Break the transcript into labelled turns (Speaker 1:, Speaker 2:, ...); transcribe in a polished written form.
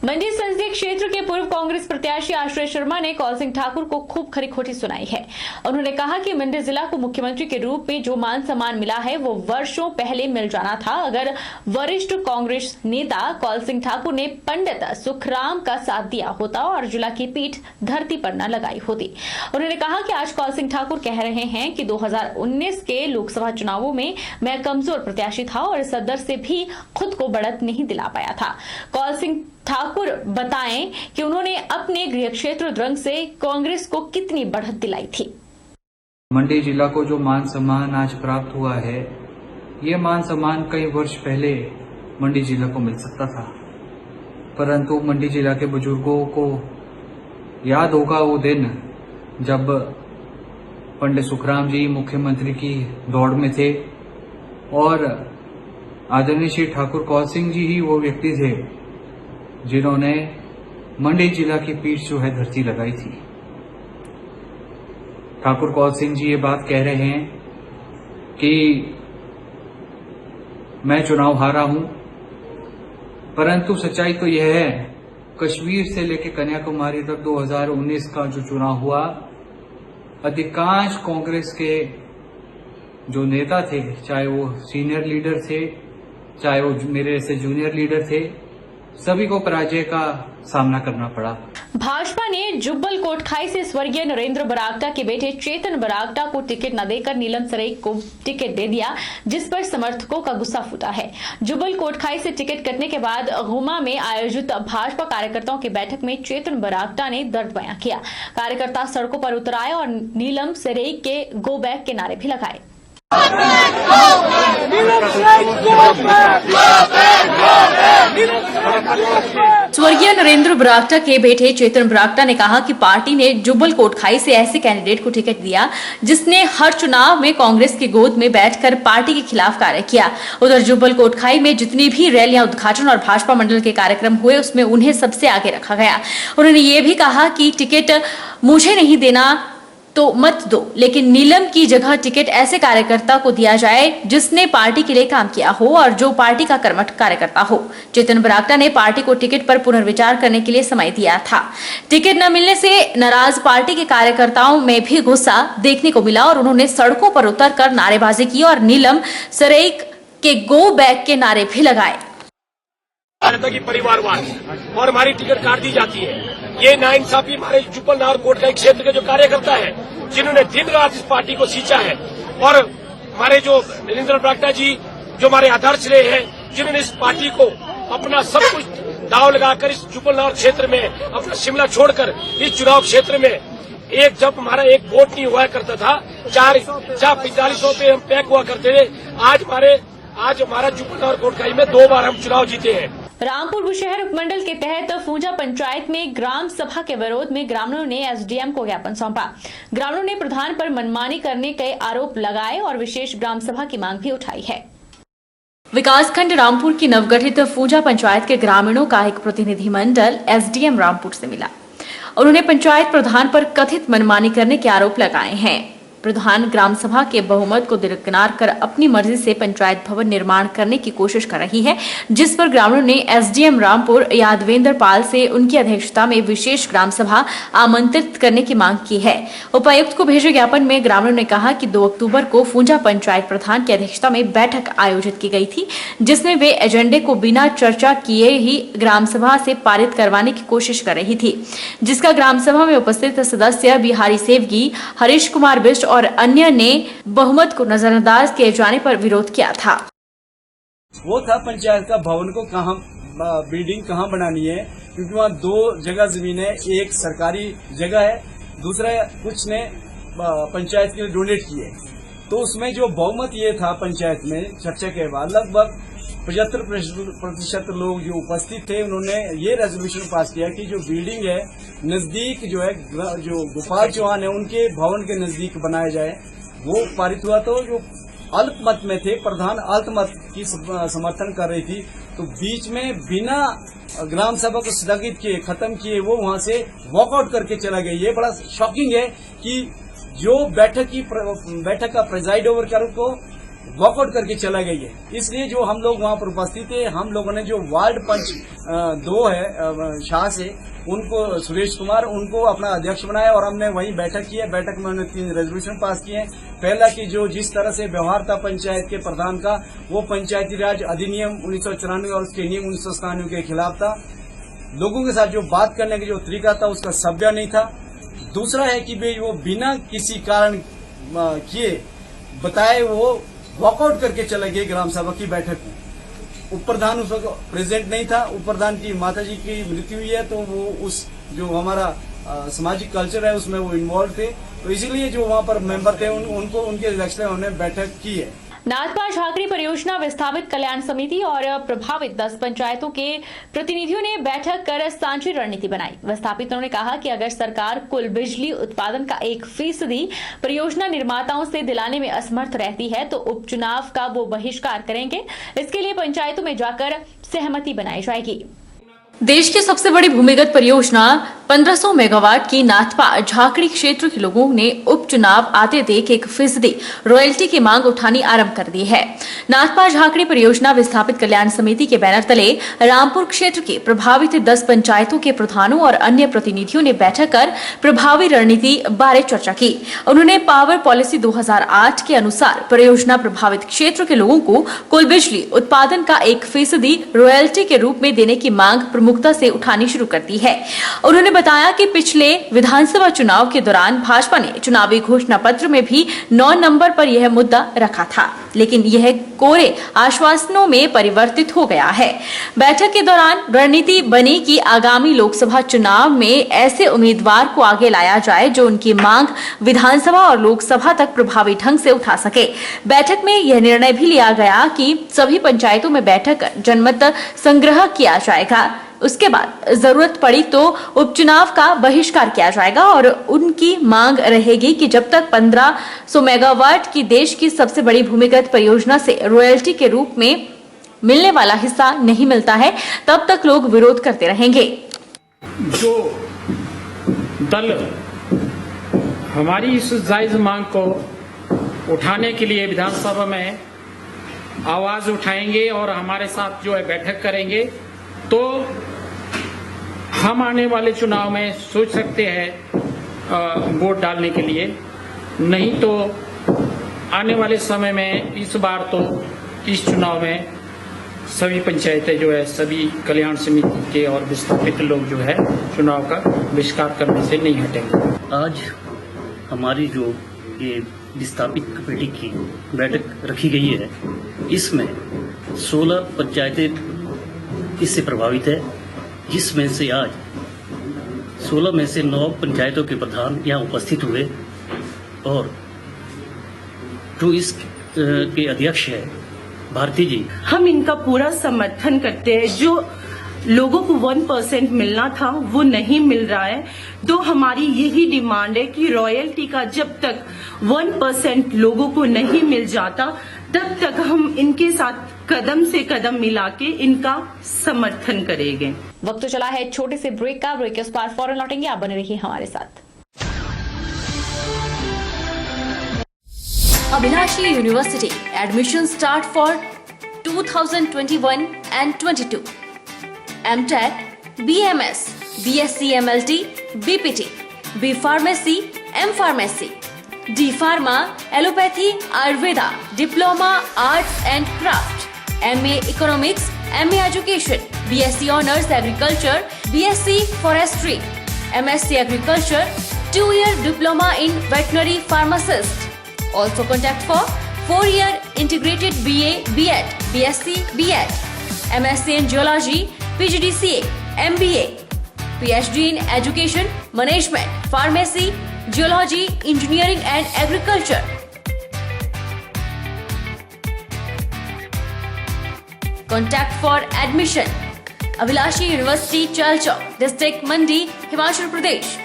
Speaker 1: मंडी संसदीय क्षेत्र के पूर्व कांग्रेस प्रत्याशी आश्रय शर्मा ने कौल सिंह ठाकुर को खूब खरी खोटी सुनाई है। उन्होंने कहा कि मंडी जिला को मुख्यमंत्री के रूप में जो मान सम्मान मिला है वो वर्षों पहले मिल जाना था अगर वरिष्ठ कांग्रेस नेता कौल सिंह ठाकुर ने पंडित सुखराम का साथ दिया होता और जिला की पीठ धरती पर न लगाई होती। उन्होंने कहा कि आज कौल सिंह ठाकुर कह रहे हैं कि 2019 के लोकसभा चुनावों में मैं कमजोर प्रत्याशी था और सदर से भी खुद को बढ़त नहीं दिला पाया था। कौल सिंह ठाकुर बताएं कि उन्होंने अपने गृह क्षेत्र द्रंग से कांग्रेस को कितनी बढ़त दिलाई थी।
Speaker 2: मंडी जिला को जो मान सम्मान आज प्राप्त हुआ है, ये मान सम्मान कई वर्ष पहले मंडी जिला को मिल सकता था, परंतु मंडी जिला के बुजुर्गों को याद होगा वो दिन जब पंडित सुखराम जी मुख्यमंत्री की दौड़ में थे और आदरणीय श्री ठाकुर कौल सिंह जी ही वो व्यक्ति थे जिन्होंने मंडी जिला की पीठ जो है धरती लगाई थी। ठाकुर कौल सिंह जी ये बात कह रहे हैं कि मैं चुनाव हारा हूं, परंतु सच्चाई तो यह है कश्मीर से लेकर कन्याकुमारी तक 2019 का जो चुनाव हुआ, अधिकांश कांग्रेस के जो नेता थे, चाहे वो सीनियर लीडर थे, चाहे वो मेरे ऐसे जूनियर लीडर थे, सभी को पराजय का सामना करना पड़ा।
Speaker 1: भाजपा ने जुब्बल कोटखाई से स्वर्गीय नरेंद्र बरागटा के बेटे चेतन बरागटा को टिकट न देकर नीलम सरेई को टिकट दे दिया, जिस पर समर्थकों का गुस्सा फूटा है। जुब्बल कोटखाई से टिकट कटने के बाद गुमा में आयोजित भाजपा कार्यकर्ताओं की बैठक में चेतन बरागटा ने दर्द बयां किया। कार्यकर्ता सड़कों पर उतर आए और नीलम सरेई के गो बैक के नारे भी लगाए। स्वर्गीय नरेंद्र बरागटा के बेटे चेतन बरागटा ने कहा कि पार्टी ने जुब्बल कोटखाई से ऐसे कैंडिडेट को टिकट दिया जिसने हर चुनाव में कांग्रेस की गोद में बैठकर पार्टी के खिलाफ कार्य किया। उधर जुब्बल कोटखाई में जितनी भी रैलियां, उद्घाटन और भाजपा मंडल के कार्यक्रम हुए उसमें उन्हें सबसे आगे रखा गया। उन्होंने ये भी कहा कि टिकट मुझे नहीं देना तो मत दो, लेकिन नीलम की जगह टिकट ऐसे कार्यकर्ता को दिया जाए जिसने पार्टी के लिए काम किया हो और जो पार्टी का कर्मठ कार्यकर्ता हो। चेतन बरागटा ने पार्टी को टिकट पर पुनर्विचार करने के लिए समय दिया था। टिकट न मिलने से नाराज पार्टी के कार्यकर्ताओं में भी गुस्सा देखने को मिला और उन्होंने सड़कों पर उतरकर नारेबाजी की और नीलम सरेई के गो बैक के नारे भी लगाए।
Speaker 3: की परिवारवाद और हमारी टिकट काट दी जाती है। ये नाइंसाफी हमारे जुब्बल नार कोटखाई क्षेत्र के जो कार्यकर्ता है, जिन्होंने दिन रात इस पार्टी को सींचा है, और हमारे जो नरेंद्र बरागटा जी जो हमारे आदर्श रहे हैं, जिन्होंने इस पार्टी को अपना सब कुछ दाव लगाकर इस जुब्बल नार क्षेत्र में अपना शिमला छोड़कर इस चुनाव क्षेत्र में एक जब हमारा एक वोट नहीं हुआ करता था, 4500 पे हम पैक हुआ करते थे। आज हमारा जुब्बल नार कोटखाई में 2 बार हम चुनाव जीते हैं।
Speaker 1: रामपुर बुशहर उपमंडल के तहत फूंजा पंचायत में ग्राम सभा के विरोध में ग्रामीणों ने एसडीएम को ज्ञापन सौंपा। ग्रामीणों ने प्रधान पर मनमानी करने के आरोप लगाए और विशेष ग्राम सभा की मांग भी उठाई है। विकासखंड रामपुर की नवगठित फूंजा पंचायत के ग्रामीणों का एक प्रतिनिधिमंडल एसडीएम रामपुर से मिला। उन्होंने पंचायत प्रधान पर कथित मनमानी करने के आरोप लगाए हैं। प्रधान ग्राम सभा के बहुमत को दरकिनार कर अपनी मर्जी से पंचायत भवन निर्माण करने की कोशिश कर रही है, जिस पर ग्रामीणों ने एसडीएम रामपुर यादवेंद्र पाल से उनकी अध्यक्षता में विशेष ग्राम सभा आमंत्रित करने की मांग की है। उपायुक्त को भेजे ज्ञापन में ग्रामीणों ने कहा कि 2 अक्टूबर को फूंजा पंचायत प्रधान की अध्यक्षता में बैठक आयोजित की गई थी, जिसमें वे एजेंडे को बिना चर्चा किए ही ग्राम सभा से पारित करवाने की कोशिश कर रही थी, जिसका ग्राम सभा में उपस्थित सदस्य बिहारी सेवगी, हरीश कुमार बिष्ट और अन्य ने बहुमत को नजरअंदाज किए जाने पर विरोध किया था।
Speaker 4: वो था पंचायत का भवन को कहाँ बिल्डिंग कहाँ बनानी है, क्योंकि वहाँ 2 जगह जमीन है, एक सरकारी जगह है, दूसरा कुछ ने पंचायत के लिए डोनेट किए। तो उसमें जो बहुमत ये था पंचायत में चर्चा के बाद लगभग 75% लोग जो उपस्थित थे, उन्होंने ये रेजोल्यूशन पास किया कि जो बिल्डिंग है नजदीक जो है जो गोपाल चौहान है उनके भवन के नजदीक बनाया जाए। वो पारित हुआ। तो जो अल्पमत में थे, प्रधान अल्पमत की समर्थन कर रही थी, तो बीच में बिना ग्राम सभा को स्थगित किए, खत्म किए, वो वहां से वॉकआउट करके चला गया। ये बड़ा शॉकिंग है कि जो बैठक का प्रेजाइड ओवर कर को वॉकआउट करके चला गई है। इसलिए जो हम लोग वहां पर उपस्थित थे, हम लोगों ने जो वार्ड पंच 2 है शाह से, उनको सुरेश कुमार, उनको अपना अध्यक्ष बनाया और हमने वहीं बैठक की है। बैठक में उन्होंने 3 रेजोल्यूशन पास किए हैं। पहला कि जो जिस तरह से व्यवहार था पंचायत के प्रधान का, वो पंचायती राज अधिनियम 1994 और उसके नियम 1997 के खिलाफ था। लोगों के साथ जो बात करने का जो तरीका था उसका सभ्य नहीं था। दूसरा है कि भाई वो बिना किसी कारण किए बताए वो वॉकआउट करके चले गए ग्राम सभा की बैठक में। उप प्रधान उस वक्त प्रेजेंट नहीं था। उप प्रधान की माताजी की मृत्यु हुई है, तो वो उस जो हमारा सामाजिक कल्चर है उसमें वो इन्वॉल्व थे, तो इसीलिए जो वहां पर मेंबर थे उनको उनके लक्ष्य में उन्होंने बैठक की है।
Speaker 1: नाथपा झाकड़ी परियोजना विस्थापित कल्याण समिति और प्रभावित 10 पंचायतों के प्रतिनिधियों ने बैठक कर साझी रणनीति बनाई। विस्थापितों ने कहा कि अगर सरकार कुल बिजली उत्पादन का 1% परियोजना निर्माताओं से दिलाने में असमर्थ रहती है तो उपचुनाव का वो बहिष्कार करेंगे। इसके लिए पंचायतों में जाकर सहमति बनाई जाएगी। देश की सबसे बड़ी भूमिगत परियोजना 1500 मेगावाट की नाथपा झाकड़ी क्षेत्र के लोगों ने उपचुनाव आते देख 1% रॉयल्टी की मांग उठानी आरंभ कर दी है। नाथपा झाकड़ी परियोजना विस्थापित कल्याण समिति के बैनर तले रामपुर क्षेत्र के प्रभावित 10 पंचायतों के प्रधानों और अन्य प्रतिनिधियों ने बैठक कर प्रभावी रणनीति बारे चर्चा की। उन्होंने पावर पॉलिसी 2008 के अनुसार परियोजना प्रभावित क्षेत्र के लोगों को कुल बिजली उत्पादन का 1% रॉयल्टी के रूप में देने की मांग प्रमुखता से उठानी शुरू कर दी है। उन्होंने बताया कि पिछले विधानसभा चुनाव के दौरान भाजपा ने चुनावी घोषणा पत्र में भी 9 नंबर पर यह मुद्दा रखा था, लेकिन यह कोरे आश्वासनों में परिवर्तित हो गया है। बैठक के दौरान रणनीति बनी कि आगामी लोकसभा चुनाव में ऐसे उम्मीदवार को आगे लाया जाए जो उनकी मांग विधानसभा और लोकसभा तक प्रभावी ढंग से उठा सके। बैठक में यह निर्णय भी लिया गया कि सभी पंचायतों में बैठक कर जनमत संग्रह किया जाएगा। उसके बाद जरूरत पड़ी तो उपचुनाव का बहिष्कार किया जाएगा और उनकी मांग रहेगी कि जब तक 1500 मेगावाट की देश की सबसे बड़ी भूमिगत परियोजना से रॉयल्टी के रूप में मिलने वाला हिस्सा नहीं मिलता है, तब तक लोग विरोध करते रहेंगे।
Speaker 5: जो दल हमारी इस जायज मांग को उठाने के लिए विधानसभा में आवाज उठाएंगे और हमारे साथ जो है बैठक करेंगे, तो हम आने वाले चुनाव में सोच सकते हैं वोट डालने के लिए। नहीं तो आने वाले समय में इस बार तो इस चुनाव में सभी पंचायतें जो है सभी कल्याण समिति के और विस्थापित लोग जो है चुनाव का बहिष्कार करने से नहीं हटेंगे।
Speaker 6: आज हमारी जो ये विस्थापित कमेटी की बैठक रखी गई है, इसमें 16 पंचायतें इससे प्रभावित है, जिसमें से आज 16 में से 9 पंचायतों के प्रधान यहाँ उपस्थित हुए और जो इस के अध्यक्ष है भारती जी।
Speaker 7: हम इनका पूरा समर्थन करते हैं। जो लोगों को 1% मिलना था वो नहीं मिल रहा है, तो हमारी यही डिमांड है कि रॉयल्टी का जब तक 1% लोगों को नहीं मिल जाता तब तक हम इनके साथ कदम से कदम मिला के इनका समर्थन करेंगे।
Speaker 1: वक्त तो चला है छोटे से ब्रेक का। ब्रेक के उस पार फौरन लौटेंगे, आप बने रहिए हमारे साथ। Abhilashi university admission start for 2021 and 22. M.Tech, BMS, BSc MLT, BPT, B Pharmacy, M Pharmacy, D Pharma, Allopathy, Ayurveda, Diploma, Arts and Craft, MA Economics, MA Education, BSc Honours Agriculture, BSc Forestry, MSc Agriculture, 2-year Diploma in Veterinary Pharmacist. Also contact for 4-year Integrated BA, BEd, BSc, BEd, MSc in Geology, PGDCA, MBA, PhD in Education, Management, Pharmacy, Geology, Engineering and Agriculture. Contact for admission. Abhilashi University, Chalchok, District Mandi, Himachal Pradesh.